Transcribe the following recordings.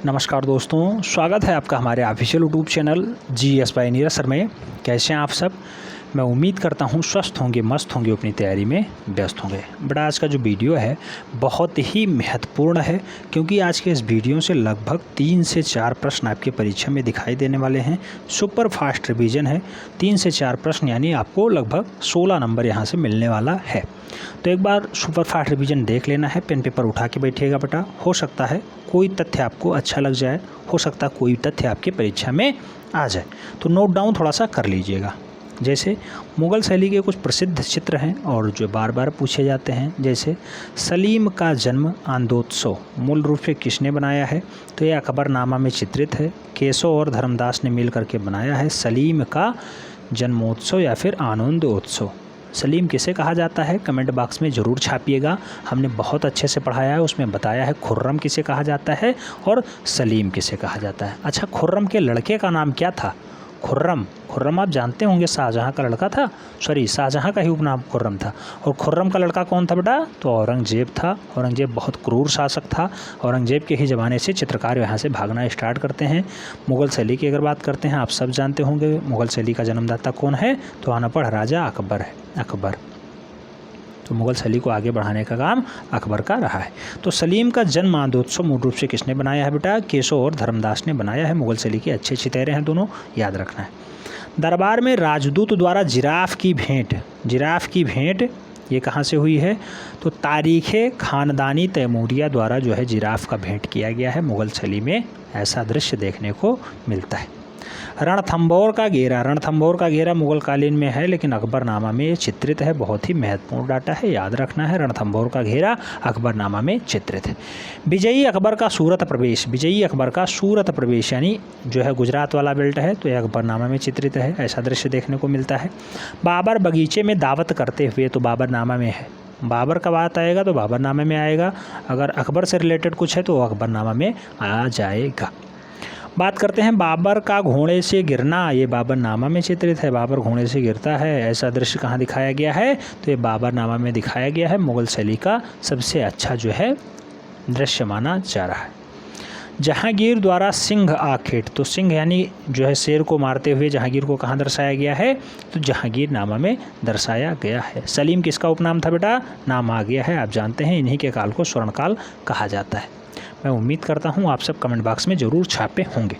नमस्कार दोस्तों, स्वागत है आपका हमारे official YouTube channel GS by Neeraj sir में। कैसे हैं आप सब? मैं उम्मीद करता हूं स्वस्थ होंगे, मस्त होंगे, अपनी तैयारी में व्यस्त होंगे। बट आज का जो वीडियो है बहुत ही महत्वपूर्ण है, क्योंकि आज के इस वीडियो से लगभग 3 से 4 प्रश्न आपके परीक्षा में दिखाई देने वाले हैं। सुपर फास्ट रिवीजन है, 3 से 4 प्रश्न यानी आपको लगभग 16 नंबर यहाँ से मिलने वाला है। तो एक बार सुपर फास्ट रिवीजन देख लेना है, पेन पेपर उठा के बैठिएगा बेटा। हो सकता है कोई तथ्य आपको अच्छा लग जाए, हो सकता है कोई तथ्य आपके परीक्षा में आ जाए, तो नोट डाउन थोड़ा सा कर लीजिएगा। जैसे मुग़ल शैली के कुछ प्रसिद्ध चित्र हैं और जो बार बार पूछे जाते हैं, जैसे सलीम का जन्म आनंदोत्सव मूल रूप से किसने बनाया है? तो ये अकबरनामा में चित्रित है। केशव और धर्मदास ने मिल करके बनाया है सलीम का जन्मोत्सव या फिर आनंदोत्सव। सलीम किसे कहा जाता है? कमेंट बॉक्स में ज़रूर छापिएगा। हमने बहुत अच्छे से पढ़ाया है, उसमें बताया है खुर्रम किसे कहा जाता है और सलीम किसे कहा जाता है। अच्छा, खुर्रम के लड़के का नाम क्या था? खुर्रम आप जानते होंगे शाहजहाँ का लड़का था, शाहजहाँ का ही उपनाम खुर्रम था। और खुर्रम का लड़का कौन था बेटा? तो औरंगजेब था। औरंगजेब बहुत क्रूर शासक था। औरंगजेब के ही ज़माने से चित्रकार यहाँ से भागना स्टार्ट करते हैं। मुग़ल शैली की अगर बात करते हैं, आप सब जानते होंगे मुग़ल शैली का जन्मदाता कौन है? तो अनपढ़ राजा अकबर है। अकबर तो मुग़ल शैली को आगे बढ़ाने का काम अकबर का रहा है। तो सलीम का जन्म आनंदोत्सव मूल रूप से किसने बनाया है बेटा? केशव और धर्मदास ने बनाया है। मुग़ल शैली के अच्छे चितेरे हैं दोनों, याद रखना है। दरबार में राजदूत द्वारा जिराफ की भेंट ये कहाँ से हुई है? तो तारीख़े ख़ानदानी तैमूरिया द्वारा जो है जिराफ का भेंट किया गया है। मुग़ल शैली में ऐसा दृश्य देखने को मिलता है। रणथंभौर का घेरा मुग़ल कालीन में है, लेकिन अकबरनामा में ये चित्रित है। बहुत ही महत्वपूर्ण डाटा है, याद रखना है। रणथंभौर का घेरा अकबरनामा में चित्रित है। विजयी अकबर का सूरत प्रवेश यानी जो है गुजरात वाला बेल्ट है, तो यह अकबरनामा में चित्रित है। ऐसा दृश्य देखने को मिलता है। बाबर बगीचे में दावत करते हुए, तो बाबरनामा में है। बाबर का बात आएगा तो बाबरनामे में आएगा। अगर अकबर से रिलेटेड कुछ है तो वो अकबरनामा में आ जाएगा। बात करते हैं बाबर का घोड़े से गिरना, ये बाबरनामा में चित्रित है। बाबर घोड़े से गिरता है, ऐसा दृश्य कहाँ दिखाया गया है? तो ये बाबरनामा में दिखाया गया है। मुग़ल शैली का सबसे अच्छा जो है दृश्य माना जा रहा है। जहांगीर द्वारा सिंह आखेट, तो सिंह यानी जो है शेर को मारते हुए जहांगीर को कहाँ दर्शाया गया है? तो जहांगीरनामा में दर्शाया गया है। सलीम किसका उपनाम था बेटा? नाम आ गया है, आप जानते हैं। इन्हीं के काल को स्वर्णकाल कहा जाता है। मैं उम्मीद करता हूँ आप सब कमेंट बॉक्स में ज़रूर छापे होंगे।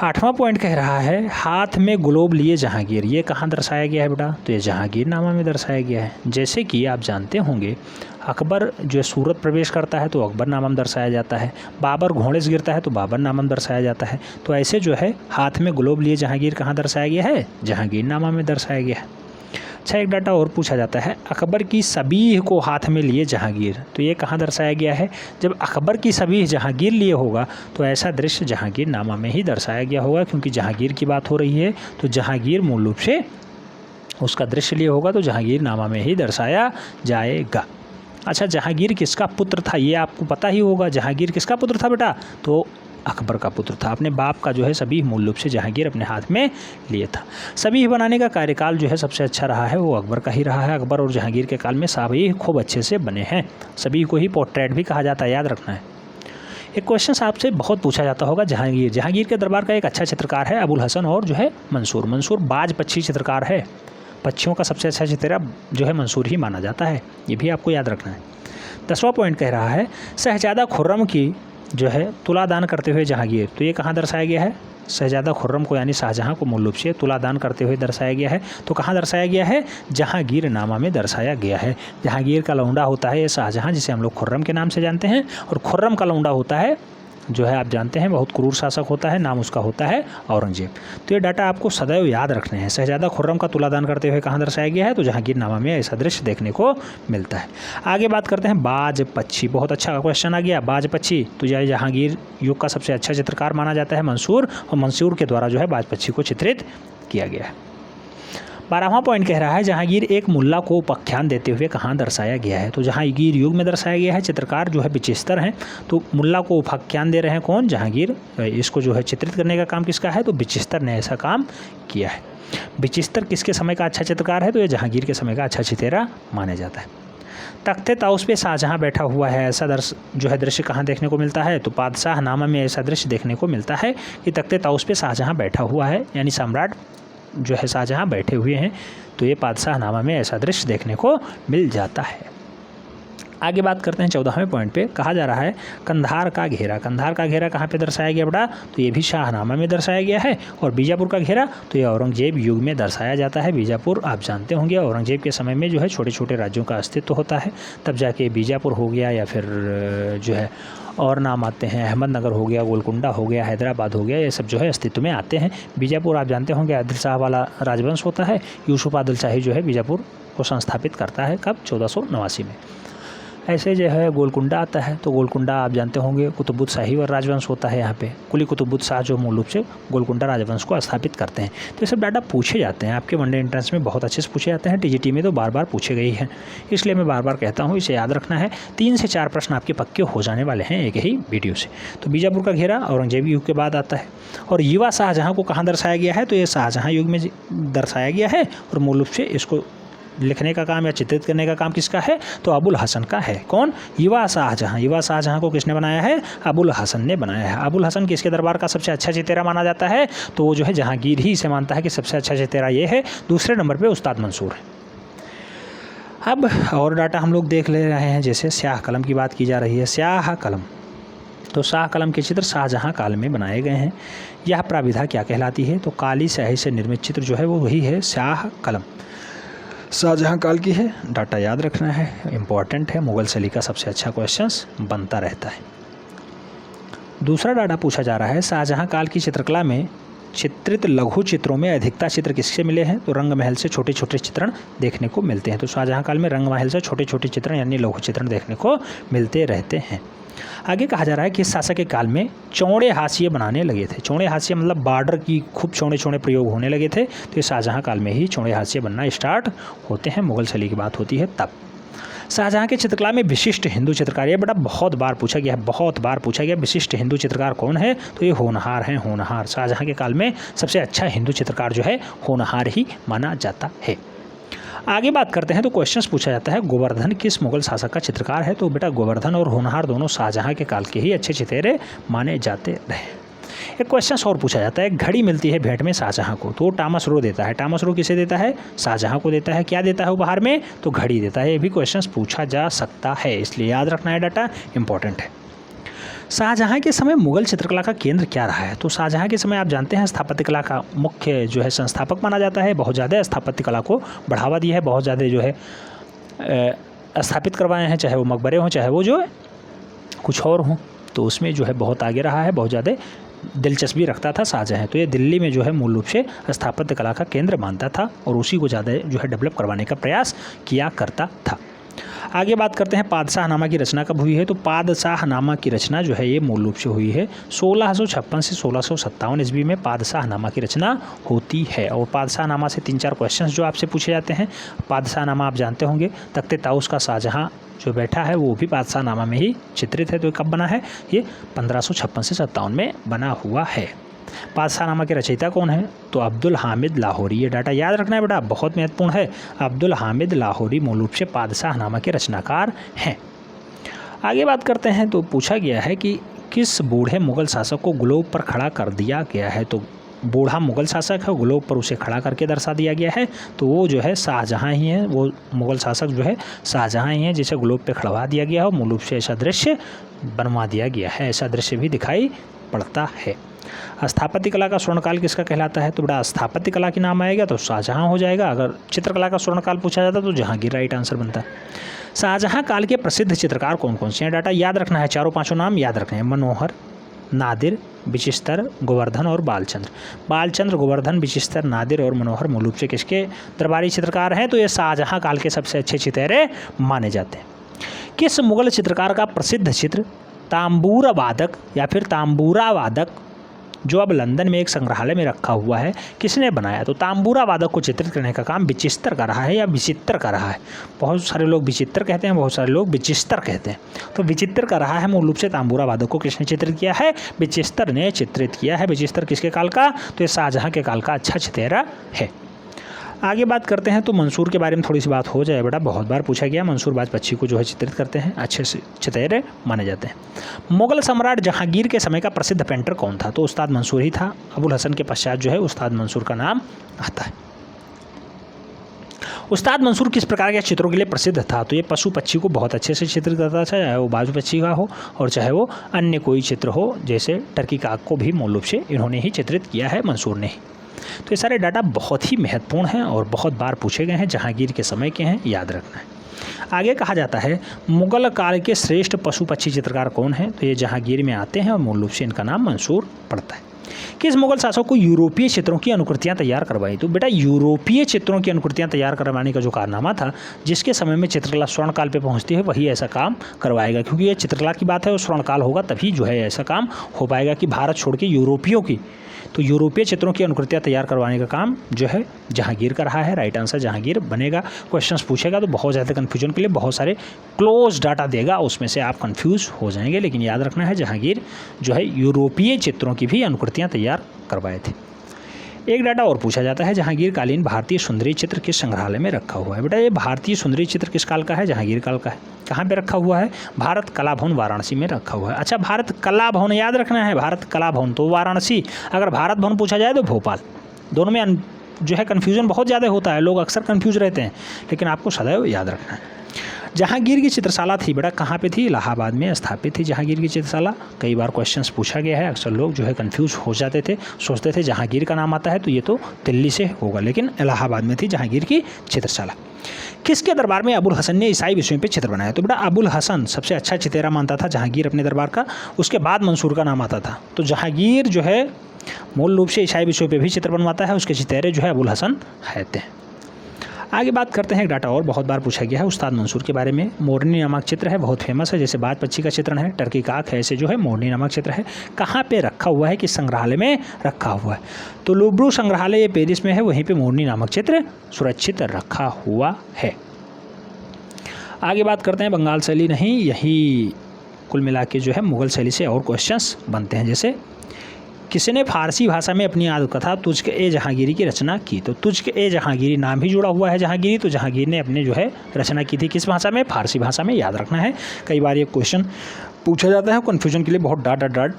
8वां पॉइंट कह रहा है हाथ में ग्लोब लिए जहांगीर, ये कहाँ दर्शाया गया है बेटा? तो ये जहांगीरनामा में दर्शाया गया है। जैसे कि आप जानते होंगे अकबर जो सूरत प्रवेश करता है तो अकबरनामा में दर्शाया जाता है। बाबर घोड़े से गिरता है तो बाबरनामा में दर्शाया जाता है। तो ऐसे जो है हाथ में ग्लोब लिए जहांगीर कहाँ दर्शाया गया है? जहांगीरनामा में दर्शाया गया है। अच्छा, एक डाटा और पूछा जाता है अकबर की सबीह को हाथ में लिए जहांगीर, तो ये कहाँ दर्शाया गया है? जब अकबर की सबीह जहांगीर लिए होगा तो ऐसा दृश्य जहांगीरनामा में ही दर्शाया गया होगा, क्योंकि जहांगीर की बात हो रही है तो जहांगीर मूल रूप से उसका दृश्य लिए होगा, तो जहांगीरनामा में ही दर्शाया जाएगा। अच्छा, जहांगीर किसका पुत्र था? ये आपको पता ही होगा। जहांगीर किसका पुत्र था बेटा? तो अकबर का पुत्र था। अपने बाप का जो है सबीह मूल रूप से जहांगीर अपने हाथ में लिए था। सबीह बनाने का कार्यकाल जो है सबसे अच्छा रहा है वो अकबर का ही रहा है। अकबर और जहांगीर के काल में सबीह खूब अच्छे से बने हैं। सबीह को ही पोर्ट्रेट भी कहा जाता है, याद रखना है। एक क्वेश्चन आपसे बहुत पूछा जाता होगा, जहांगीर के दरबार का एक अच्छा चित्रकार है अबुल हसन और जो है मंसूर बाज पक्षी चित्रकार है। पक्षियों का सबसे अच्छा चित्रा जो है मंसूर ही माना जाता है, ये भी आपको याद रखना है। 10वां पॉइंट कह रहा है शहजादा खुर्रम की जो है तुलादान करते हुए जहांगीर, तो ये कहाँ दर्शाया गया है? शहजादा खुर्रम को यानी शाहजहाँ को मूल रूप से तुलादान करते हुए दर्शाया गया है। तो कहाँ दर्शाया गया है? जहांगीरनामा में दर्शाया गया है। जहांगीर का लौंडा होता है ये शाहजहाँ, जिसे हम लोग खुर्रम के नाम से जानते हैं, और खुर्रम का लौंडा होता है जो है आप जानते हैं बहुत क्रूर शासक होता है, नाम उसका होता है औरंगजेब। तो ये डाटा आपको सदैव याद रखने हैं। शहजादा खुर्रम का तुलादान करते हुए कहाँ दर्शाया गया है? तो जहांगीरनामा में ऐसा दृश्य देखने को मिलता है। आगे बात करते हैं बाज पक्षी, बहुत अच्छा क्वेश्चन आ गया। बाज पक्षी तो यह जहांगीर युग का सबसे अच्छा चित्रकार माना जाता है मंसूर, और मंसूर के द्वारा जो है बाज पक्षी को चित्रित किया गया है। 12वां पॉइंट कह रहा है जहांगीर एक मुल्ला को उपाख्यान देते हुए कहाँ दर्शाया गया है? तो जहांगीर युग में दर्शाया गया है। चित्रकार जो है बिचिस्तर हैं, तो मुल्ला को उपाख्यान दे रहे हैं कौन? जहांगीर। इसको जो है चित्रित करने का काम किसका है? तो बिचिस्तर ने ऐसा काम किया है। बिचिस्तर किसके समय का अच्छा चित्रकार है? तो ये जहांगीर के समय का अच्छा चितेरा माना जाता है। तख्ते ताउस पे शाहजहाँ बैठा हुआ है, ऐसा दृश्य कहाँ देखने को मिलता है? तो पादशाहनामा में ऐसा दृश्य देखने को मिलता है कि तख्ते ताउस पे शाहजहाँ बैठा हुआ है, यानी सम्राट जो है शाहजहाँ बैठे हुए हैं। तो ये पादशाहनामा में ऐसा दृश्य देखने को मिल जाता है। आगे बात करते हैं 14वें पॉइंट पे। कहा जा रहा है कंधार का घेरा। कंधार का घेरा कहाँ पे दर्शाया गया बेटा? तो ये भी शाहनामा में दर्शाया गया है। और बीजापुर का घेरा तो ये औरंगजेब युग में दर्शाया जाता है। बीजापुर आप जानते होंगे औरंगजेब के समय में जो है छोटे छोटे राज्यों का अस्तित्व होता है, तब जाके बीजापुर हो गया, या फिर जो है और नाम आते हैं, अहमदनगर हो गया, गोलकुंडा हो गया, हैदराबाद हो गया, ये सब जो है अस्तित्व में आते हैं। बीजापुर आप जानते होंगे आदिल शाह वाला राजवंश होता है। यूसुफ आदिल शाही जो है बीजापुर को संस्थापित करता है, कब? 1489 में। ऐसे जो है गोलकुंडा आता है, तो गोलकुंडा आप जानते होंगे कुतुबुद्दशाही और राजवंश होता है। यहाँ पे कुली कुतुबुद्द शाह जो मूल रूप से गोलकुंडा राजवंश को स्थापित करते हैं। तो ये सब डाटा पूछे जाते हैं आपके वनडे एंट्रेंस में, बहुत अच्छे से पूछे जाते हैं। टीजीटी में तो बार बार पूछे गए हैं, इसलिए मैं बार बार कहता हूँ इसे याद रखना है। 3 से 4 प्रश्न आपके पक्के हो जाने वाले हैं एक ही वीडियो से। तो बीजापुर का घेरा औरंगजेब युग के बाद आता है। और युवा शाहजहाँ को कहाँ दर्शाया गया है? तो ये शाहजहाँ युग में दर्शाया गया है, और मूल रूप से इसको लिखने का काम या चित्रित करने का काम किसका है? तो अबुल हसन का है। कौन? युवा शाहजहाँ। युवा शाहजहाँ को किसने बनाया है? अबुल हसन ने बनाया है। अबुल हसन किसके दरबार का सबसे अच्छा चितेरा माना जाता है? तो वो जो है जहांगीर ही इसे मानता है कि सबसे अच्छा चितेरा ये है। दूसरे नंबर पे उस्ताद मंसूर है। अब और डाटा हम लोग देख ले रहे हैं, जैसे स्याह कलम की बात की जा रही है। स्याह कलम, तो शाह कलम के चित्र शाहजहाँ काल में बनाए गए हैं। यह प्राविधा क्या कहलाती है? तो काली स्याही से निर्मित चित्र जो है वो वही है स्याह कलम, शाहजहाँ काल की है। डाटा याद रखना है, इम्पॉर्टेंट है। मुगल शैली का सबसे अच्छा क्वेश्चंस बनता रहता है। दूसरा डाटा पूछा जा रहा है शाहजहाँ काल की चित्रकला में चित्रित लघु चित्रों में अधिकता चित्र किससे मिले हैं? तो रंग महल से छोटे छोटे चित्रण देखने को मिलते हैं। तो शाहजहाँ काल में रंग महल से छोटे छोटे चित्रण यानी लघु चित्रण देखने को मिलते रहते हैं। आगे कहा जा रहा है कि शासक के काल में चौड़े हाशिए बनाने लगे थे। चौड़े हाशिए मतलब बॉर्डर की खूब चौड़े चौड़े प्रयोग होने लगे थे। तो ये शाहजहाँ काल में ही चौड़े हाशिए बनना स्टार्ट होते हैं। मुगल शैली की बात होती है तब। शाहजहाँ के चित्रकला में विशिष्ट हिंदू चित्रकार, ये बड़ा बहुत बार पूछा गया है, बहुत बार पूछा गया विशिष्ट हिंदू चित्रकार कौन है? तो ये होनहार हैं, होनहार। शाहजहाँ के काल में सबसे अच्छा हिंदू चित्रकार जो है होनहार ही माना जाता है। आगे बात करते हैं तो क्वेश्चंस पूछा जाता है गोवर्धन किस मुगल शासक का चित्रकार है? तो बेटा गोवर्धन और होनहार दोनों शाहजहाँ के काल के ही अच्छे चितेरे माने जाते रहे। एक क्वेश्चन और पूछा जाता है, घड़ी मिलती है भेंट में शाहजहाँ को, तो टामस रो देता है। टामस रो किसे देता है? शाहजहाँ को देता है। क्या देता है उपहार में? तो घड़ी देता है। ये भी क्वेश्चन पूछा जा सकता है, इसलिए याद रखना है, डाटा इंपॉर्टेंट है। शाहजहाँ के समय मुगल चित्रकला का केंद्र क्या रहा है? तो शाहजहाँ के समय आप जानते हैं स्थापत्य कला का मुख्य जो है संस्थापक माना जाता है। बहुत ज़्यादा स्थापत्य कला को बढ़ावा दिया है, बहुत ज़्यादा जो है स्थापित करवाए हैं, चाहे वो मकबरे हों चाहे वो जो है कुछ और हों। तो उसमें जो है बहुत आगे रहा है, बहुत ज़्यादा दिलचस्पी रखता था शाहजहाँ। तो ये दिल्ली में जो है मूल रूप से स्थापत्य कला का केंद्र मानता था और उसी को ज़्यादा जो है डेवलप करवाने का प्रयास किया करता था। आगे बात करते हैं पादशाहनामा की रचना कब हुई है? तो पादशाहनामा की रचना जो है ये मूल रूप से हुई है 1656 से 1657 ईस्वी में पादशाहनामा की रचना होती है। और पादशाहनामा से 3-4 क्वेश्चंस जो आपसे पूछे जाते हैं। पादशाहनामा आप जानते होंगे तख्ते ताउस का शाहजहाँ जो बैठा है वो भी पादशाहनामा में ही चित्रित है। तो कब बना है? ये 1556 से 57 में बना हुआ है। पादशाहनामा के रचयिता कौन है? तो अब्दुल हामिद लाहौरी। ये डाटा याद रखना है बेटा, बहुत महत्वपूर्ण है। अब्दुल हामिद लाहौरी मूल रूप से पादशाहनामा के रचनाकार हैं। आगे बात करते हैं तो पूछा गया है कि किस बूढ़े मुगल शासक को ग्लोब पर खड़ा कर दिया गया है? तो बूढ़ा मुगल शासक है, ग्लोब पर उसे खड़ा करके दर्शा दिया गया है। तो वो जो है शाहजहाँ ही है, वो मुगल शासक जो है शाहजहाँ ही है जिसे ग्लोब पे खड़वा दिया गया है। मूल रूप से ऐसा दृश्य बनवा दिया गया है, ऐसा दृश्य भी दिखाई पड़ता है। स्थापत्य कला का स्वर्णकाल किसका कहलाता है? तो बड़ा स्थापत्य कला के नाम आएगा तो शाहजहाँ हो जाएगा। अगर चित्रकला का स्वर्णकाल पूछा जाता तो जहांगीर राइट आंसर बनता है। शाहजहाँ काल के प्रसिद्ध चित्रकार कौन कौन से हैं? डाटा याद रखना है, 4-5 नाम याद रखने हैं। मनोहर, नादिर, बिचिस्तर, गोवर्धन और बालचंद्र। बालचंद्र, गोवर्धन, बिचिस्तर, नादिर और मनोहर मूल रूप से किसके दरबारी चित्रकार हैं? तो ये शाहजहाँ काल के सबसे अच्छे चितेरे माने जाते हैं। किस मुगल चित्रकार का प्रसिद्ध चित्र तांबूरा वादक या फिर तांबूरा वादक जो अब लंदन में एक संग्रहालय में रखा हुआ है किसने बनाया? तो तांबूरा वादक को चित्रित करने का काम बिचिस्तर कर रहा है या विचित्र कर रहा है। बहुत सारे लोग विचित्र कहते हैं, बहुत सारे लोग बिचिस्तर कहते हैं। तो विचित्र कर रहा है मूल रूप से तांबूरा वादक को किसने चित्रित किया है? बिचिस्तर ने चित्रित किया है। बिचिस्तर किसके काल का? तो ये शाहजहाँ के काल का अच्छा चितेरा है। आगे बात करते हैं तो मंसूर के बारे में थोड़ी सी बात हो जाए बेटा, बहुत बार पूछा गया। मंसूरबाज पक्षी को जो है चित्रित करते हैं, अच्छे से चितैरे माने जाते हैं। मुगल सम्राट जहांगीर के समय का प्रसिद्ध पेंटर कौन था? तो उस्ताद मंसूर ही था। अबुल हसन के पश्चात जो है उस्ताद मंसूर का नाम आता है। उस्ताद मंसूर किस प्रकार के चित्रों के लिए प्रसिद्ध था? तो ये पशु पक्षी को बहुत अच्छे से चित्रित करता था, चाहे वो बाजू पक्षी का हो और चाहे वो अन्य कोई चित्र हो, जैसे टर्की काक को भी मूल रूप से इन्होंने ही चित्रित किया है, मंसूर ने ही। तो ये सारे डाटा बहुत ही महत्वपूर्ण हैं और बहुत बार पूछे गए हैं, जहांगीर के समय के हैं, याद रखना है। आगे कहा जाता है मुगल काल के श्रेष्ठ पशु पक्षी चित्रकार कौन हैं? तो ये जहांगीर में आते हैं और मूल रूप से इनका नाम मंसूर पड़ता है। किस मुगल शासक को यूरोपीय चित्रों की अनुकृतियां तैयार करवाई? तो बेटा यूरोपीय चित्रों की अनुकृतियां तैयार करवाने का जो कारनामा था, जिसके समय में चित्रकला स्वर्ण काल पे पहुंचती है, वही ऐसा काम करवाएगा, क्योंकि ये चित्रकला की बात है और स्वर्ण काल होगा तभी जो है ऐसा काम हो पाएगा कि भारत छोड़ के यूरोपियों की, तो यूरोपीय चित्रों की अनुकृतियां तैयार करवाने का काम जो है जहांगीर का रहा है। राइट आंसर जहांगीर बनेगा। क्वेश्चंस पूछेगा तो बहुत ज़्यादा कन्फ्यूजन के लिए बहुत सारे क्लोज डाटा देगा, उसमें से आप कंफ्यूज हो जाएंगे, लेकिन याद रखना है जहांगीर जो है यूरोपीय चित्रों की भी अनुकृतियां तैयार करवाए थे। एक डाटा और पूछा जाता है, जहांगीर कालीन भारतीय सुंदरी चित्र किस संग्रहालय में रखा हुआ है? बेटा ये भारतीय सुंदरी चित्र किस काल का है? जहांगीर काल का है। कहाँ पे रखा हुआ है? भारत कला भवन वाराणसी में रखा हुआ है। अच्छा, भारत कला भवन याद रखना है, भारत कला भवन तो वाराणसी, अगर भारत भवन पूछा जाए तो भोपाल। दोनों में जो है कन्फ्यूजन बहुत ज़्यादा होता है, लोग अक्सर कन्फ्यूज रहते हैं, लेकिन आपको सदैव याद रखना है। जहांगीर की चित्रशाला थी बेटा, कहाँ पे थी? इलाहाबाद में स्थापित थी जहांगीर की चित्रशाला। कई बार क्वेश्चंस पूछा गया है, अक्सर लोग जो है कंफ्यूज हो जाते थे, सोचते थे जहांगीर का नाम आता है तो ये तो दिल्ली से होगा, लेकिन इलाहाबाद में थी जहांगीर की चित्रशाला। किसके दरबार में अबुल हसन ने ईसाई विषयों पे चित्र बनाया? तो बेटा अबुल हसन सबसे अच्छा चितेरा मानता था जहांगीर अपने दरबार का, उसके बाद मंसूर का नाम आता था। तो जहांगीर जो है मूल रूप से ईसाई विषयों पे भी चित्र बनवाता है, उसके चितेरे जो है अबुल हसन रहते हैं। आगे बात करते हैं, एक डाटा और बहुत बार पूछा गया है उस्ताद मंसूर के बारे में। मोरनी नामक चित्र है, बहुत फेमस है, जैसे बाज पक्षी का चित्रण है, टर्की काक है, ऐसे जो है मोरनी नामक चित्र है। कहाँ पे रखा हुआ है, किस संग्रहालय में रखा हुआ है? तो लूब्रू संग्रहालय ये पेरिस में है, वहीं पे मोरनी नामक चित्र सुरक्षित रखा हुआ है। आगे बात करते हैं बंगाल शैली नहीं, यही कुल मिला के जो है मुगल शैली से और क्वेश्चंस बनते हैं। जैसे किसने फारसी भाषा में अपनी आत्मकथा तुझके ए जहांगीरी की रचना की? तो तुझके ए जहांगीरी नाम भी जुड़ा हुआ है जहांगीरी, तो जहांगीर ने अपने जो है रचना की थी किस भाषा में? फारसी भाषा में, याद रखना है। कई बार ये क्वेश्चन पूछा जाता है, कन्फ्यूजन के लिए बहुत डाट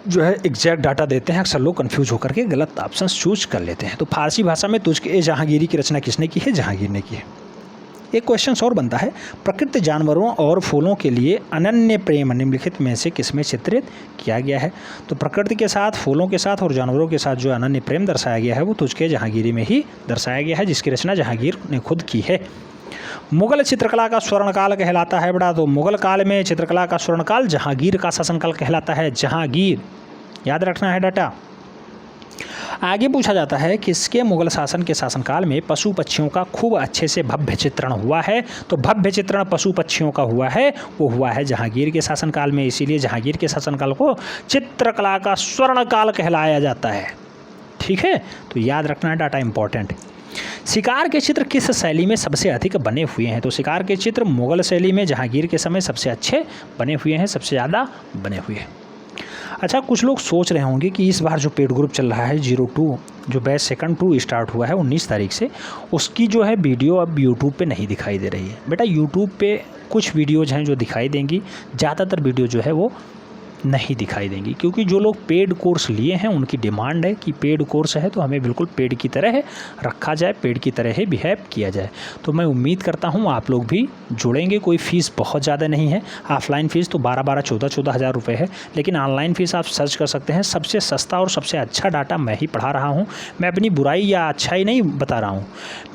जो है एग्जैक्ट डाटा देते हैं, अक्सर लोग कन्फ्यूज होकर के गलत ऑप्शन चूज कर लेते हैं। तो फारसी भाषा में तुझके ए जहांगीरी की रचना किसने की है? जहांगीर ने की है। एक क्वेश्चन और बनता है, प्रकृति जानवरों और फूलों के लिए अनन्य प्रेम निम्नलिखित में से किसमें चित्रित किया गया है? तो प्रकृति के साथ, फूलों के साथ और जानवरों के साथ जो अनन्य प्रेम दर्शाया गया है वो तुझके जहांगीरी में ही दर्शाया गया है, जिसकी रचना जहांगीर ने खुद की है। मुगल चित्रकला का स्वर्णकाल कहलाता है बेटा, तो मुगल काल में चित्रकला का स्वर्णकाल जहांगीर का शासनकाल कहलाता है। जहांगीर याद रखना है डाटा। आगे पूछा जाता है किसके मुगल शासन के शासनकाल में पशु पक्षियों का खूब अच्छे से भव्य चित्रण हुआ है? तो भव्य चित्रण पशु पक्षियों का हुआ है, वो हुआ है जहांगीर के शासनकाल में, इसीलिए जहांगीर के शासनकाल को चित्रकला का स्वर्णकाल कहलाया जाता है। ठीक है, तो याद रखना है, डाटा इंपॉर्टेंट। शिकार के चित्र किस शैली में सबसे अधिक बने हुए हैं? तो शिकार के चित्र मुगल शैली में जहांगीर के समय सबसे अच्छे बने हुए हैं, सबसे ज़्यादा बने हुए हैं। अच्छा, कुछ लोग सोच रहे होंगे कि इस बार जो पेड ग्रुप चल रहा है 02 जो बैच सेकंड 2 स्टार्ट हुआ है 19 तारीख से, उसकी जो है वीडियो अब यूट्यूब पे नहीं दिखाई दे रही है। बेटा यूट्यूब पे कुछ वीडियोज़ हैं जो दिखाई देंगी, ज़्यादातर वीडियो जो है वो नहीं दिखाई देंगी, क्योंकि जो लोग पेड कोर्स लिए हैं उनकी डिमांड है कि पेड कोर्स है तो हमें बिल्कुल पेड की तरह रखा जाए, पेड की तरह ही बिहेव किया जाए। तो मैं उम्मीद करता हूँ आप लोग भी जुड़ेंगे। कोई फ़ीस बहुत ज़्यादा नहीं है, ऑफलाइन फ़ीस तो 12-14 हज़ार रुपये है, लेकिन ऑनलाइन फ़ीस आप सर्च कर सकते हैं। सबसे सस्ता और सबसे अच्छा डाटा मैं ही पढ़ा रहा हूँ। मैं अपनी बुराई या अच्छाई नहीं बता रहा हूँ,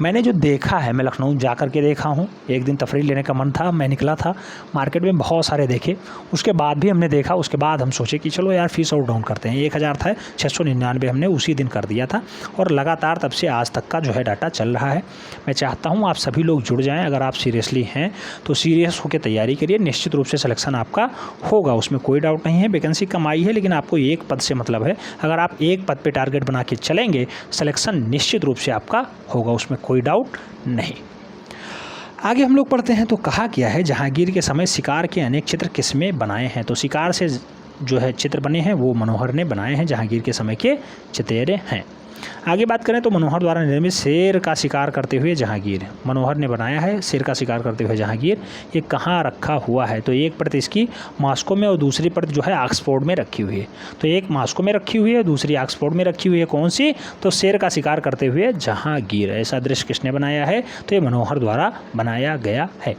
मैंने जो देखा है, मैं लखनऊ जा कर के देखा हूँ। एक दिन तफरीह लेने का मन था, मैं निकला था, मार्केट में बहुत सारे देखे, उसके बाद भी हमने देखा, उसके बाद हम सोचे कि चलो यार फ़ीस और डाउन करते हैं। 1000 था, 699 हमने उसी दिन कर दिया था, और लगातार तब से आज तक का जो है डाटा चल रहा है। मैं चाहता हूँ आप सभी लोग जुड़ जाएं। अगर आप सीरियसली हैं तो सीरियस होकर तैयारी करिए, निश्चित रूप से सिलेक्शन आपका होगा, उसमें कोई डाउट नहीं है। वैकेंसी कम आई है, लेकिन आपको एक पद से मतलब है। अगर आप एक पद पे टारगेट बना के चलेंगे, सिलेक्शन निश्चित रूप से आपका होगा, उसमें कोई डाउट नहीं। आगे हम लोग पढ़ते हैं तो कहा गया है जहांगीर के समय शिकार के अनेक चित्र किसमें बनाए हैं? तो शिकार से जो है चित्र बने हैं वो मनोहर ने बनाए हैं, जहांगीर के समय के चितेरे हैं। आगे बात करें तो मनोहर द्वारा निर्मित शेर का शिकार करते हुए जहांगीर, मनोहर ने बनाया है शेर का शिकार करते हुए जहांगीर, ये कहाँ रखा हुआ है? तो एक प्रत इसकी मॉस्को में और दूसरी प्रत जो है ऑक्सफोर्ड में रखी हुई है। तो एक मॉस्को में रखी हुई है, दूसरी ऑक्सफोर्ड में रखी हुई है। कौन सी? तो शेर का शिकार करते हुए जहांगीर। ऐसा दृश्य किसने बनाया है? तो ये मनोहर द्वारा बनाया गया है।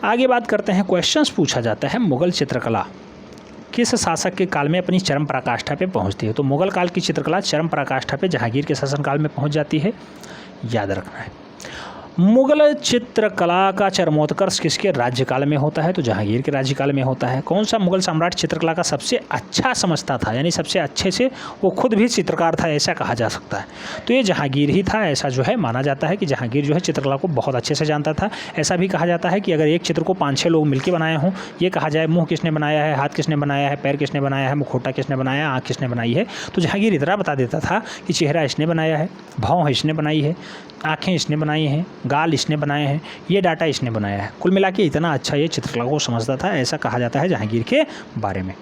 आगे बात करते हैं, क्वेश्चंस पूछा जाता है, मुगल चित्रकला किस शासक के काल में अपनी चरम पराकाष्ठा पे पहुंचती है? तो मुगल काल की चित्रकला चरम पराकाष्ठा पे जहांगीर के शासनकाल में पहुंच जाती है, याद रखना है। मुगल चित्रकला का चरमोत्कर्ष किसके राज्यकाल में होता है? तो जहांगीर के राज्यकाल में होता है। कौन सा मुगल सम्राट चित्रकला का सबसे अच्छा समझता था, यानी सबसे अच्छे से वो खुद भी चित्रकार था, ऐसा कहा जा सकता है? तो ये जहांगीर ही था। ऐसा जो है माना जाता है कि जहांगीर जो है चित्रकला को बहुत अच्छे से जानता था। ऐसा भी कहा जाता है कि अगर एक चित्र को 5-6 लोग मिलकर बनाए हों, ये कहा जाए मुँह किसने बनाया है, हाथ किसने बनाया है, पैर किसने बनाया है, मुखौटा किसने बनाया, आँख किसने बनाई है, तो जहांगीर इतना बता देता था कि चेहरा इसने बनाया है, भौं इसने बनाई है, आँखें इसने बनाई हैं, गाल इसने बनाए हैं, ये डाटा इसने बनाया है। कुल मिला के इतना अच्छा ये चित्रकला को समझता था, ऐसा कहा जाता है जहांगीर के बारे में।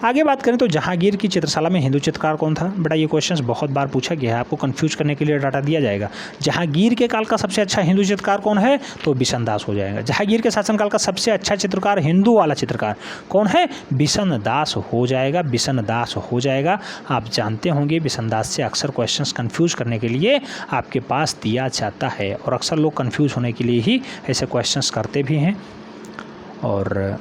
आगे बात करें तो जहांगीर की चित्रशाला में हिंदू चित्रकार कौन था? बेटा ये क्वेश्चंस बहुत बार पूछा गया है, आपको कंफ्यूज करने के लिए डाटा दिया जाएगा। जहांगीर के काल का सबसे अच्छा हिंदू चित्रकार कौन है? तो बिशन दास हो जाएगा। जहांगीर के शासनकाल का सबसे अच्छा चित्रकार हिंदू वाला चित्रकार कौन है? बिशन दास हो जाएगा, बिशन दास हो जाएगा। आप जानते होंगे बिशन दास से अक्सर क्वेश्चंस कंफ्यूज करने के लिए आपके पास दिया जाता है, और अक्सर लोग कंफ्यूज होने के लिए ही ऐसे क्वेश्चंस करते भी हैं। और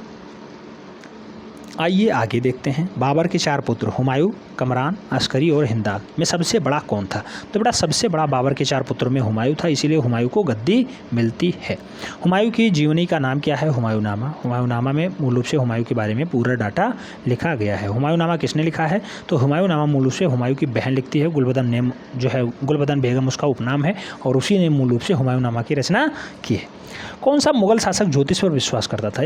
आइए आगे देखते हैं, बाबर के 4 पुत्र हुमायूं, कमरान, अस्करी और हिंदाल में सबसे बड़ा कौन था? तो बेटा सबसे बड़ा बाबर के 4 पुत्रों में हुमायूं था, इसीलिए हुमायूं को गद्दी मिलती है। हुमायूं की जीवनी का नाम क्या है? हुमायूंनामा। हुमायूंनामा में मूल रूप से हुमायूं के बारे में पूरा डाटा लिखा गया है। हुमायूंनामा किसने लिखा है? तो हुमायूंनामा मूल रूप से हुमायूं की बहन लिखती है, गुलबदन नेम जो है, गुलबदन बेगम उसका उपनाम है, और उसी ने मूल रूप से हुमायूंनामा की रचना की है। कौन सा मुगल शासक ज्योतिष पर विश्वास करता था?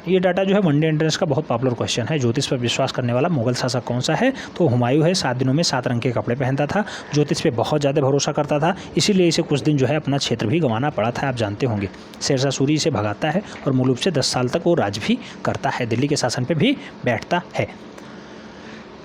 ये डाटा जो है वनडे एंट्रेंस का बहुत पॉपुलर क्वेश्चन है। ज्योतिष पर विश्वास करने वाला मुगल शासक कौन सा है? तो हुमायूं है। 7 दिनों में 7 रंग के कपड़े पहनता था, ज्योतिष पे बहुत ज़्यादा भरोसा करता था, इसीलिए इसे कुछ दिन जो है अपना क्षेत्र भी गंवाना पड़ा था। आप जानते होंगे शेरशाह सूरी इसे भगाता है और मूल रूप से 10 साल तक वो राज भी करता है, दिल्ली के शासन पर भी बैठता है।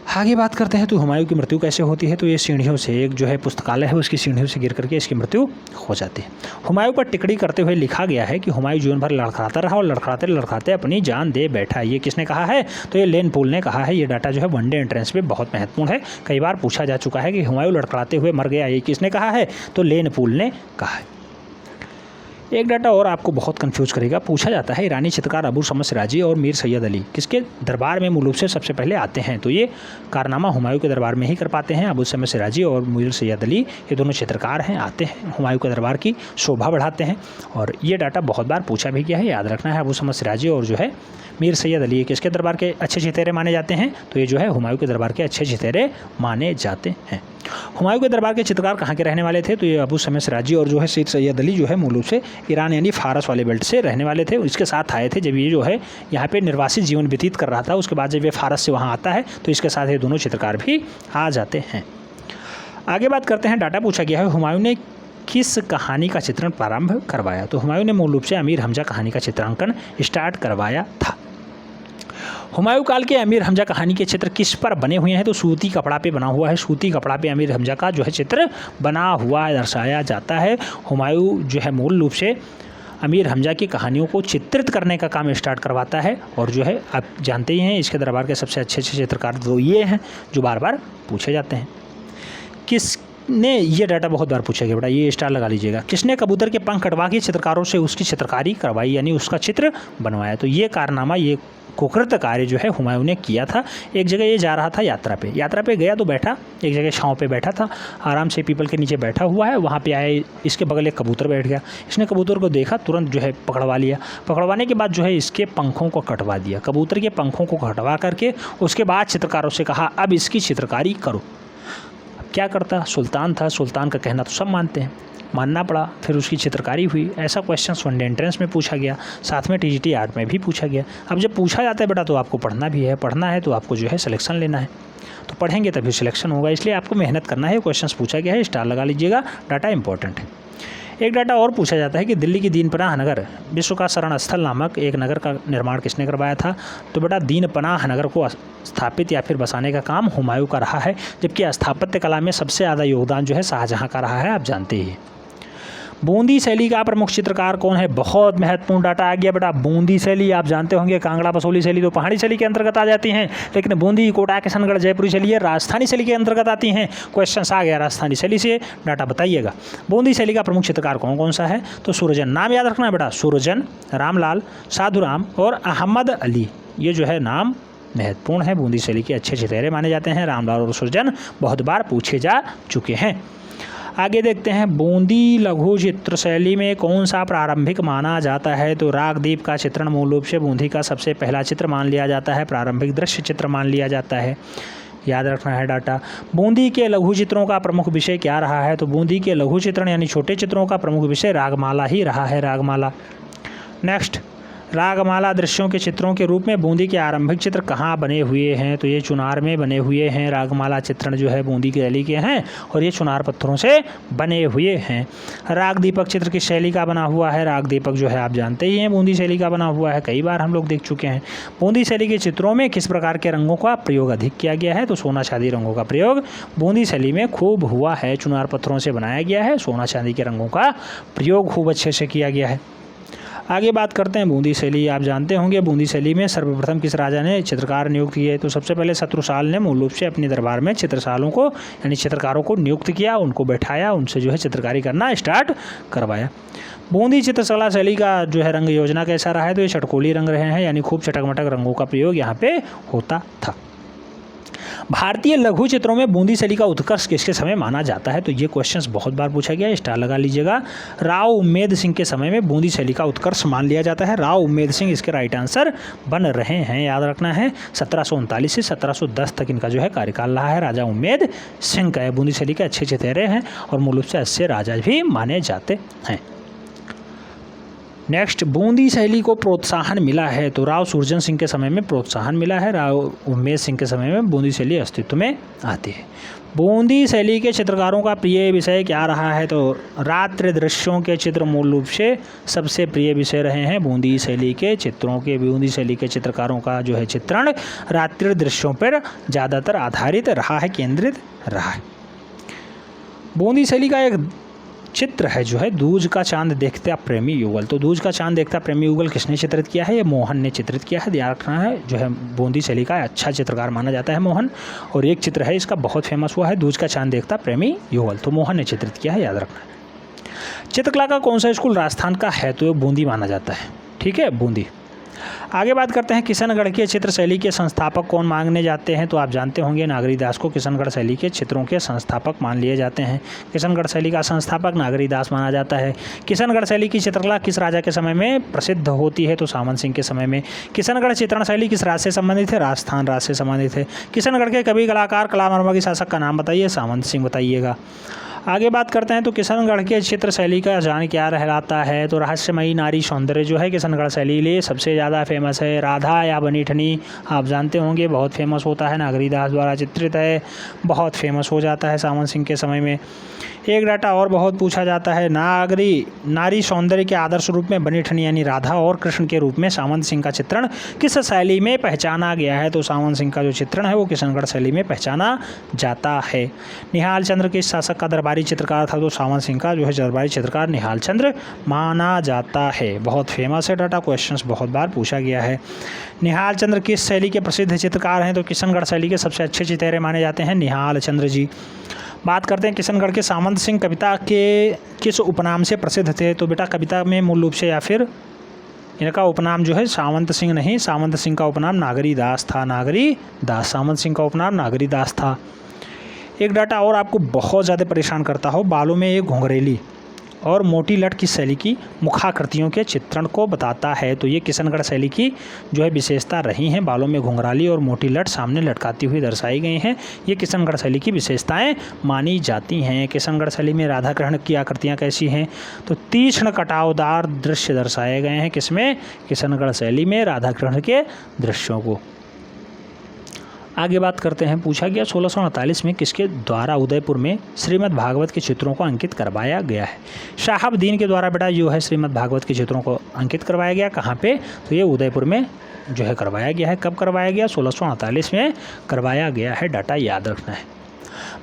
आगे बात करते हैं तो हुमायूं की मृत्यु कैसे होती है? तो ये सीढ़ियों से, एक जो है पुस्तकालय है उसकी सीढ़ियों से गिर करके इसकी मृत्यु हो जाती है। हुमायूं पर टिप्पणी करते हुए लिखा गया है कि हुमायूं जीवन भर लड़खड़ाता रहा और लड़खड़ाते लड़खड़ाते अपनी जान दे बैठा। ये किसने कहा है? तो ये लेन पोल ने कहा है। ये डाटा जो है वनडे एंट्रेंस में बहुत महत्वपूर्ण है, कई बार पूछा जा चुका है कि हुमायूं लड़खड़ाते हुए मर गया, ये किसने कहा है? तो लेन पोल ने कहा है। एक डाटा और आपको बहुत कंफ्यूज करेगा, पूछा जाता है ईरानी चित्रकार अबू समद सिराजी और मीर सैयद अली किसके दरबार में मूल रूप से सबसे पहले आते हैं? तो ये कारनामा हुमायूं के दरबार में ही कर पाते हैं। अबू समद सिराजी और मीर सैयद अली ये दोनों चित्रकार हैं, आते हैं हुमायूं के दरबार की शोभा बढ़ाते हैं, और ये डाटा बहुत बार पूछा भी गया है, याद रखना है। अबू समद सिराजी और जो है मीर सैयद अली किसके दरबार के अच्छे चितेरे माने जाते हैं? तो ये जो है हुमायूं के दरबार के अच्छे चितेरे माने जाते हैं। हुमायूं के दरबार के चित्रकार कहाँ के रहने वाले थे? तो ये अबू समद सिराजी और जो है मीर सैयद अली जो है मूल रूप से ईरान यानी फारस वाले बेल्ट से रहने वाले थे। इसके साथ आए थे जब ये जो है यहाँ पे निर्वासित जीवन व्यतीत कर रहा था, उसके बाद जब ये फारस से वहाँ आता है तो इसके साथ ये दोनों चित्रकार भी आ जाते हैं। आगे बात करते हैं, डाटा पूछा गया है हुमायूं ने किस कहानी का चित्रण प्रारंभ करवाया? तो हुमायूं ने मूल रूप से अमीर हमजा कहानी का चित्रांकन स्टार्ट करवाया था। हुमायूं काल के अमीर हमजा कहानी के चित्र किस पर बने हुए हैं? तो सूती कपड़ा पे बना हुआ है। सूती कपड़ा पे अमीर हमजा का जो है चित्र बना हुआ दर्शाया जाता है। हुमायूं जो है मूल रूप से अमीर हमजा की कहानियों को चित्रित करने का काम स्टार्ट करवाता है, और जो है आप जानते ही हैं इसके दरबार के सबसे अच्छे चित्रकार तो ये हैं जो बार बार पूछे जाते हैं। किसने, ये डाटा बहुत बार पूछा गया बेटा, ये स्टार लगा लीजिएगा, किसने कबूतर के पंख कटवा के चित्रकारों से उसकी चित्रकारी करवाई, यानी उसका चित्र बनवाया? तो ये कारनामा, ये कुकृत कार्य जो है हुमायूं ने किया था। एक जगह ये जा रहा था यात्रा पे गया तो बैठा एक जगह छाँव पे बैठा था, आराम से पीपल के नीचे बैठा हुआ है। वहाँ पे आए, इसके बगल एक कबूतर बैठ गया, इसने कबूतर को देखा, तुरंत जो है पकड़वा लिया। पकड़वाने के बाद जो है इसके पंखों को कटवा दिया, कबूतर के पंखों को कटवा करके उसके बाद चित्रकारों से कहा अब इसकी चित्रकारी करो। अब क्या करता, सुल्तान था, सुल्तान का कहना तो सब मानते हैं, मानना पड़ा, फिर उसकी चित्रकारी हुई। ऐसा क्वेश्चन वनडे एंट्रेंस में पूछा गया, साथ में टीजीटी आर्ट में भी पूछा गया। अब जब पूछा जाता है बेटा तो आपको पढ़ना भी है, पढ़ना है तो आपको जो है सिलेक्शन लेना है, तो पढ़ेंगे तभी सिलेक्शन होगा, इसलिए आपको मेहनत करना है। क्वेश्चंस पूछा गया है, स्टार लगा लीजिएगा, डाटा इंपॉर्टेंट है। एक डाटा और पूछा जाता है कि दिल्ली की दीनपनाह नगर विश्व का शरण स्थल नामक एक नगर का निर्माण किसने करवाया था। तो बेटा दीनपनाह नगर को स्थापित या फिर बसाने का काम हुमायूं का रहा है, जबकि स्थापत्य कला में सबसे ज़्यादा योगदान जो है शाहजहां का रहा है, आप जानते ही। बूंदी शैली का प्रमुख चित्रकार कौन है। बहुत महत्वपूर्ण डाटा आ गया बेटा। बूंदी शैली आप जानते होंगे, कांगड़ा बसोली शैली तो पहाड़ी शैली के अंतर्गत आ जाती हैं, लेकिन बूंदी, कोटा, किशनगढ़, जयपुरी शैली ये राजस्थानी शैली के अंतर्गत आती हैं। क्वेश्चन आ गया राजस्थानी शैली से, डाटा बताइएगा। बूंदी शैली का प्रमुख चित्रकार कौन कौन सा है। तो सूरजन, नाम याद रखना बेटा, सूरजन, रामलाल, साधुराम और अहमद अली, ये जो है नाम महत्वपूर्ण है। बूंदी शैली के अच्छे चितहरे माने जाते हैं। रामलाल और सूरजन बहुत बार पूछे जा चुके हैं। आगे देखते हैं, बूंदी लघु चित्र शैली में कौन सा प्रारंभिक माना जाता है। तो रागदीप का चित्रण मूल रूप से बूंदी का सबसे पहला चित्र मान लिया जाता है, प्रारंभिक दृश्य चित्र मान लिया जाता है, याद रखना है डाटा। बूंदी के लघु चित्रों का प्रमुख विषय क्या रहा है। तो बूंदी के लघु चित्रण यानी छोटे चित्रों का प्रमुख विषय रागमाला ही रहा है, रागमाला। नेक्स्ट, रागमाला दृश्यों के चित्रों के रूप में बूंदी के आरंभिक चित्र कहाँ बने हुए हैं। तो ये चुनार में बने हुए हैं। रागमाला चित्रण जो है बूंदी की शैली के हैं और ये चुनार पत्थरों से बने हुए हैं। राग दीपक चित्र किस शैली का बना हुआ है। राग दीपक जो है आप जानते ही हैं बूंदी शैली का बना हुआ है, कई बार हम लोग देख चुके हैं। बूंदी शैली के चित्रों में किस प्रकार के रंगों का प्रयोग अधिक किया गया है। तो सोना चांदी रंगों का प्रयोग बूंदी शैली में खूब हुआ है। चुनार पत्थरों से बनाया गया है, सोना चांदी के रंगों का प्रयोग खूब अच्छे से किया गया है। आगे बात करते हैं बूंदी शैली। आप जानते होंगे बूंदी शैली में सर्वप्रथम किस राजा ने चित्रकार नियुक्त किए। तो सबसे पहले शत्रुसाल ने मूल रूप से अपने दरबार में चित्रशालों को यानी चित्रकारों को नियुक्त किया, उनको बैठाया, उनसे जो है चित्रकारी करना स्टार्ट करवाया। बूंदी चित्रकला शैली का जो है रंग योजना कैसा रहा है। तो ये चटकोली रंग रहे हैं, यानी खूब चटक मटक रंगों का प्रयोग यहाँ पे होता था। भारतीय लघु चित्रों में बूंदी शैली का उत्कर्ष किसके समय माना जाता है। तो ये क्वेश्चंस बहुत बार पूछा गया है, स्टार लगा लीजिएगा। राव उम्मेद सिंह के समय में बूंदी शैली का उत्कर्ष मान लिया जाता है। राव उम्मेद सिंह इसके राइट आंसर बन रहे हैं, याद रखना है। 1739 से 1710 तक इनका जो है कार्यकाल रहा है। राजा उम्मेद सिंह का बूंदी शैली के अच्छे चितहरे हैं और मूल रूप से अच्छे राजा भी माने जाते हैं। नेक्स्ट, बूंदी शैली को प्रोत्साहन मिला है। तो राव सूरजन सिंह के समय में प्रोत्साहन मिला है, राव उम्मेद सिंह के समय में बूंदी शैली अस्तित्व में आती है। बूंदी शैली के चित्रकारों का प्रिय विषय क्या रहा है। तो रात्रि दृश्यों के चित्र मूल रूप से सबसे प्रिय विषय रहे हैं। बूंदी शैली के चित्रों के, बूंदी शैली के चित्रकारों का जो है चित्रण रात्रि दृश्यों पर ज़्यादातर आधारित रहा है, केंद्रित रहा है। बूंदी शैली का एक चित्र है जो है दूज का चांद देखता प्रेमी युगल। तो दूज का चांद देखता प्रेमी युगल किसने चित्रित किया है। ये मोहन ने चित्रित किया है, ध्यान रखना है। जो है बूंदी शैली का अच्छा चित्रकार माना जाता है मोहन, और एक चित्र है इसका बहुत फेमस हुआ है, दूज का चांद देखता प्रेमी युगल, तो मोहन ने चित्रित किया है, याद रखना है। चित्रकला का कौन सा स्कूल राजस्थान का है। तो ये बूंदी माना जाता है, ठीक है, बूंदी। आगे बात करते हैं, किशनगढ़ के चित्र शैली के संस्थापक कौन मांगने जाते हैं। तो आप जानते होंगे नागरी दास को किशनगढ़ शैली के चित्रों के संस्थापक मान लिए जाते हैं। किशनगढ़ शैली का संस्थापक नागरी दास माना जाता है। किशनगढ़ शैली की चित्रकला किस राजा के समय में प्रसिद्ध होती है। तो सामंत सिंह के समय में। किशनगढ़ चित्रण शैली किस राज्य से संबंधित है। राजस्थान राज्य से संबंधित है। किशनगढ़ के कवि, कलाकार, कलामर्मा के शासक का नाम बताइए। सामंत सिंह बताइएगा। आगे बात करते हैं, तो किशनगढ़ के चित्र शैली का जान क्या रहलाता है। तो रहस्यमयी नारी सौंदर्य जो है किशनगढ़ शैली लिए सबसे ज़्यादा फेमस है। राधा या बनीठनी आप जानते होंगे बहुत फेमस होता है, नागरी दास द्वारा चित्रित है, बहुत फेमस हो जाता है सामंत सिंह के समय में। एक डाटा और बहुत पूछा जाता है, नारी सौंदर्य के आदर्श रूप में बनीठनी यानी राधा और कृष्ण के रूप में सामंत सिंह का चित्रण किस शैली में पहचाना गया है। तो सामंत सिंह का जो चित्रण है वो किशनगढ़ शैली में पहचाना जाता है। निहाल चंद्र किस शासक का दरबारी चित्रकार था। तो सामंत सिंह का जो है दरबारी चित्रकार निहाल चंद्र माना जाता है, बहुत फेमस है डाटा, क्वेश्चंस बहुत बार पूछा गया है। निहाल चंद्र किस शैली के प्रसिद्ध चित्रकार हैं। तो किशनगढ़ शैली के सबसे अच्छे चितहरे माने जाते हैं निहाल चंद्र जी। बात करते हैं किशनगढ़ के सामंत सिंह कविता के किस उपनाम से प्रसिद्ध थे। तो बेटा कविता में मूल रूप से या फिर इनका उपनाम जो है सामंत सिंह नहीं, सामंत सिंह का उपनाम नागरी दास था, नागरी दास, सामंत सिंह का उपनाम नागरी दास था। एक डाटा और आपको बहुत ज़्यादा परेशान करता हो, बालों में एक घुंघरेली और मोटी लट की शैली की मुखाकृतियों के चित्रण को बताता है। तो ये किशनगढ़ शैली की जो है विशेषता रही हैं, बालों में घुंघराली और मोटी लट सामने लटकाती हुई दर्शाई गई हैं। ये किशनगढ़ शैली की विशेषताएं मानी जाती हैं। किशनगढ़ शैली में राधा कृष्ण की आकृतियाँ कैसी हैं। तो तीक्ष्ण कटावदार दृश्य दर्शाए गए हैं, किसमें, किशनगढ़ शैली में राधा कृष्ण के दृश्यों को। आगे बात करते हैं, पूछा गया 1648 में किसके द्वारा उदयपुर में श्रीमद् भागवत के चित्रों को अंकित करवाया गया है। शहाबुद्दीन के द्वारा बेटा जो है श्रीमद् भागवत के चित्रों को अंकित करवाया गया। कहाँ पे? तो ये उदयपुर में जो है करवाया गया है। कब करवाया गया? 1648 में करवाया गया है। डाटा याद रखना है।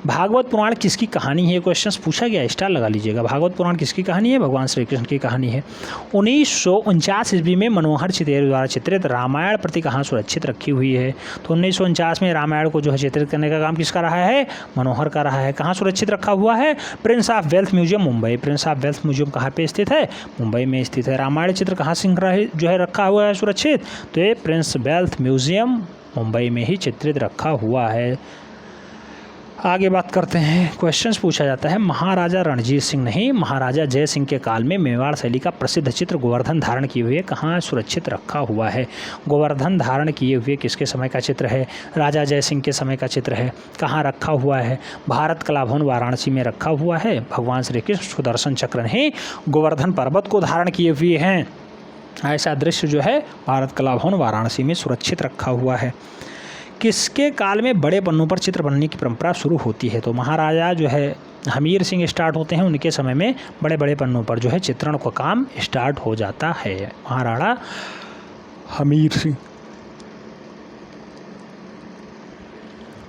भागवत पुराण किसकी कहानी है? क्वेश्चंस पूछा गया, स्टार लगा लीजिएगा। भागवत पुराण किसकी कहानी है? भगवान श्री कृष्ण की कहानी है। 1949 ईस्वी में मनोहर चितेरे द्वारा चित्रित रामायण प्रति कहाँ सुरक्षित रखी हुई है? तो 1949 में रामायण को जो है चित्रित करने का काम किसका रहा है? मनोहर का रहा है। कहाँ सुरक्षित रखा हुआ है? Prince of wealth museum, Mumbai. Prince of wealth museum कहाँ पे स्थित है? मुंबई में स्थित है। रामायण चित्र कहाँ संग्रहित जो है रखा हुआ है सुरक्षित? तो ये प्रिंस वेल्थ म्यूजियम मुंबई में ही चित्रित रखा हुआ है। आगे बात करते हैं, क्वेश्चंस पूछा जाता है, महाराजा रणजीत सिंह नहीं महाराजा जय सिंह के काल में मेवाड़ शैली का प्रसिद्ध चित्र गोवर्धन धारण किए हुए कहाँ सुरक्षित रखा हुआ है? गोवर्धन धारण किए हुए किसके समय का चित्र है? राजा जय सिंह के समय का चित्र है। कहाँ रखा हुआ है? भारत कला भवन वाराणसी में रखा हुआ है। भगवान श्री कृष्ण सुदर्शन चक्र ने गोवर्धन पर्वत को धारण किए हुए हैं। ऐसा दृश्य जो है भारत कला भवन वाराणसी में सुरक्षित रखा हुआ है। किसके काल में बड़े पन्नों पर चित्र बनने की परंपरा शुरू होती है? तो महाराजा जो है हमीर सिंह स्टार्ट होते हैं, उनके समय में बड़े बड़े पन्नों पर जो है चित्रण का काम स्टार्ट हो जाता है। महाराणा हमीर सिंह।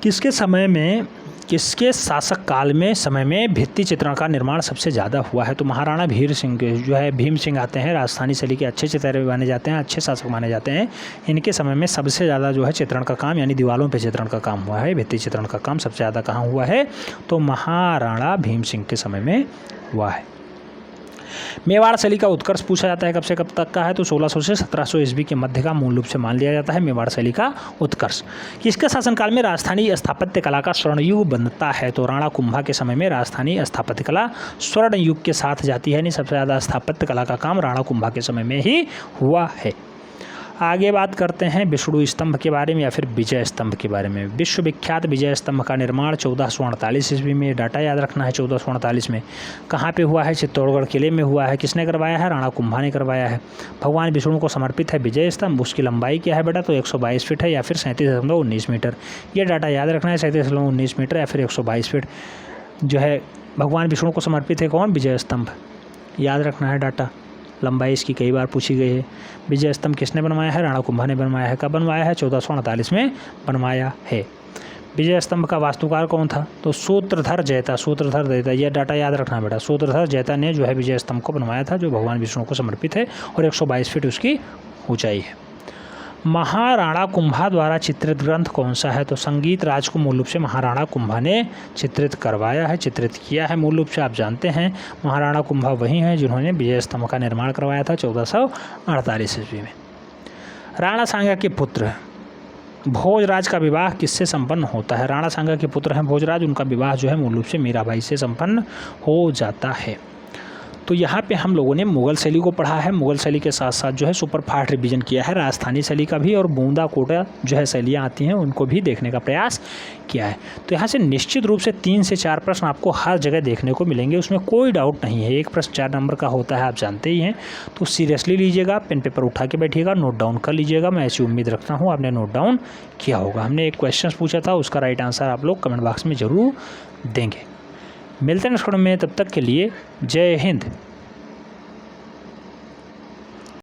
किसके समय में किसके शासक काल में समय में भित्ति चित्रण का निर्माण सबसे ज़्यादा हुआ है? तो महाराणा भीर सिंह के जो है भीम सिंह आते हैं, राजस्थानी शैली के अच्छे चित्रकार माने जाते हैं, अच्छे शासक माने जाते हैं। इनके समय में सबसे ज़्यादा जो है चित्रण का काम यानी दीवारों पे चित्रण का काम हुआ है। भित्ति चित्रण का काम सबसे ज़्यादा कहाँ हुआ है? तो महाराणा भीम सिंह के समय में हुआ है। मेवाड़ शैली का उत्कर्ष पूछा जाता है, कब से कब तक का है? तो 1600 से 1700 ईस्वी के मध्य का मूल रूप से मान लिया जाता है मेवाड़ शैली का उत्कर्ष। किसके शासनकाल में राजस्थानी स्थापत्य कला का स्वर्ण युग बनता है? तो राणा कुंभा के समय में राजस्थानी स्थापत्य कला स्वर्ण युग के साथ जाती है। यानी सबसे ज़्यादा स्थापत्य कला का काम राणा कुंभा के समय में ही हुआ है। आगे बात करते हैं विष्णु स्तंभ के बारे में या फिर विजय स्तंभ के बारे में। विश्व विख्यात विजय स्तंभ का निर्माण 1448 ईस्वी में, डाटा याद रखना है 1448 में। कहाँ पे हुआ है? चित्तौड़गढ़ किले में हुआ है। किसने करवाया है? राणा कुंभा ने करवाया है। भगवान विष्णु को समर्पित है विजय स्तंभ। उसकी लंबाई क्या है बेटा? तो 122 फीट है या फिर 37.19 मीटर। ये डाटा याद रखना है, 37.19 मीटर या फिर 122 फीट जो है भगवान विष्णु को समर्पित है। कौन? विजय स्तंभ। याद रखना है डाटा। लंबाई इसकी कई बार पूछी गई है। विजय स्तंभ किसने बनवाया है? राणा कुंभा ने बनवाया है। कब बनवाया है? 1448 में बनवाया है। विजय स्तंभ का वास्तुकार कौन था? तो सूत्रधर जयता। सूत्रधर जयता, यह डाटा याद रखना बेटा। सूत्रधर जयता ने जो है विजय स्तंभ को बनवाया था, जो भगवान विष्णु को समर्पित है और 122 फीट उसकी ऊंचाई है। महाराणा कुंभा द्वारा चित्रित ग्रंथ कौन सा है? तो संगीत राज को मूल रूप से महाराणा कुंभा ने चित्रित करवाया है, चित्रित किया है। मूल रूप से आप जानते हैं महाराणा कुंभा वही हैं जिन्होंने विजय स्तंभ का निर्माण करवाया था 1448 ईस्वी में। राणा सांगा के पुत्र भोजराज का विवाह किससे संपन्न होता है? राणा सांगा के पुत्र हैं भोजराज, उनका विवाह जो है मूल रूप से मीराबाई से संपन्न हो जाता है। तो यहाँ पे हम लोगों ने मुगल शैली को पढ़ा है। मुगल शैली के साथ साथ जो है सुपर फास्ट रिवीजन किया है राजस्थानी शैली का भी, और बूंदा कोटा जो है शैलियाँ आती हैं उनको भी देखने का प्रयास किया है। तो यहाँ से निश्चित रूप से 3 से 4 प्रश्न आपको हर जगह देखने को मिलेंगे, उसमें कोई डाउट नहीं है। एक प्रश्न 4 नंबर का होता है, आप जानते ही हैं। तो सीरियसली लीजिएगा, पेन पेपर उठा के बैठिएगा, नोट डाउन कर लीजिएगा। मैं ऐसी उम्मीद रखता हूँ आपने नोट डाउन किया होगा। हमने एक क्वेश्चन पूछा था, उसका राइट आंसर आप लोग कमेंट बॉक्स में ज़रूर देंगे। मिलते हैं नेक्स्ट वीडियो में, तब तक के लिए जय हिंद।